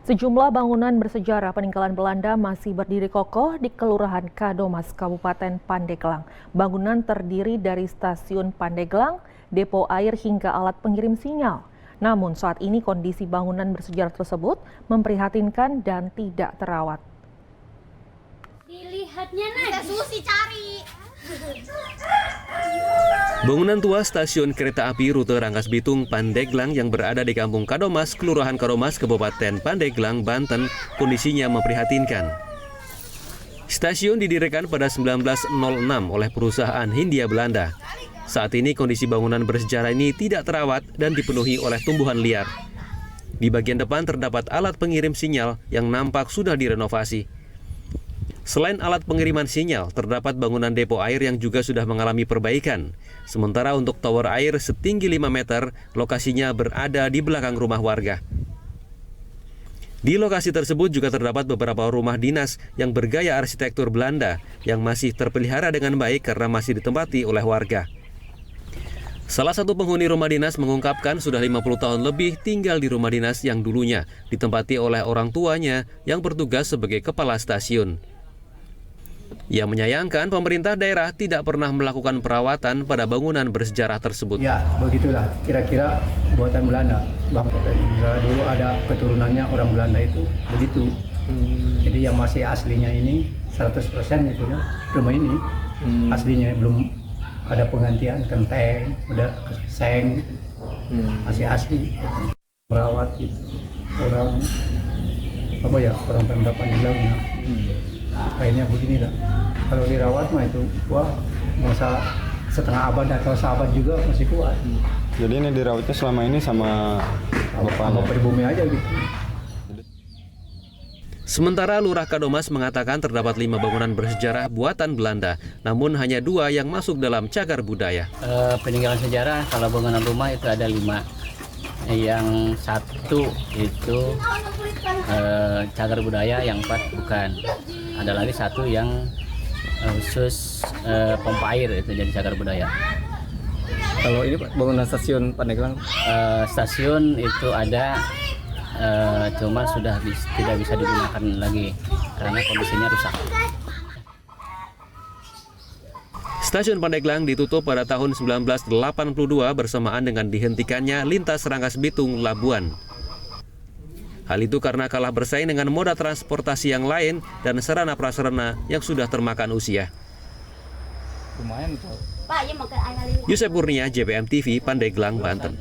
Sejumlah bangunan bersejarah peninggalan Belanda masih berdiri kokoh di Kelurahan Kadomas, Kabupaten Pandeglang. Bangunan terdiri dari stasiun Pandeglang, depo air hingga alat pengirim sinyal. Namun saat ini kondisi bangunan bersejarah tersebut memprihatinkan dan tidak terawat. Dilihatnya nanti. Susi cari. Bangunan tua stasiun kereta api rute Rangkas Bitung Pandeglang yang berada di Kampung Kadomas, Kelurahan Kadomas, Kabupaten Pandeglang, Banten, kondisinya memprihatinkan. Stasiun didirikan pada 1906 oleh perusahaan Hindia Belanda. Saat ini kondisi bangunan bersejarah ini tidak terawat dan dipenuhi oleh tumbuhan liar. Di bagian depan terdapat alat pengirim sinyal yang nampak sudah direnovasi. Selain alat pengiriman sinyal, terdapat bangunan depo air yang juga sudah mengalami perbaikan. Sementara untuk tower air setinggi 5 meter, lokasinya berada di belakang rumah warga. Di lokasi tersebut juga terdapat beberapa rumah dinas yang bergaya arsitektur Belanda yang masih terpelihara dengan baik karena masih ditempati oleh warga. Salah satu penghuni rumah dinas mengungkapkan sudah 50 tahun lebih tinggal di rumah dinas yang dulunya ditempati oleh orang tuanya yang bertugas sebagai kepala stasiun. Ia menyayangkan pemerintah daerah tidak pernah melakukan perawatan pada bangunan bersejarah tersebut. Ya, begitulah kira-kira buatan Belanda. Dulu ada keturunannya orang Belanda itu begitu. Jadi yang masih aslinya ini 100% itu ya, rumah ini aslinya belum ada penggantian genteng, udah seng, masih asli. Merawat itu orang Pemda Pandeglang. Kayaknya begini lah. Kalau dirawat mah itu, wah, masa setengah abad atau seabad juga masih kuat. Jadi ini dirawatnya selama ini sama pribumi aja gitu. Sementara Lurah Kadomas mengatakan terdapat 5 bangunan bersejarah buatan Belanda, namun hanya 2 yang masuk dalam cagar budaya. Peninggalan sejarah kalau bangunan rumah itu ada 5. Yang 1 itu cagar budaya, yang 4 bukan. Ada lagi 1 yang khusus pompa air, itu jadi cagar budaya. Kalau ini Pak, bangunan stasiun Pandeglang? Stasiun itu ada, cuma sudah tidak bisa digunakan lagi karena kondisinya rusak. Stasiun Pandeglang ditutup pada tahun 1982 bersamaan dengan dihentikannya lintas Rangkas Bitung Labuan. Hal itu karena kalah bersaing dengan moda transportasi yang lain dan sarana-prasarana yang sudah termakan usia. Lumayan, Yusef Kurnia, JPM TV, Pandeglang, Banten.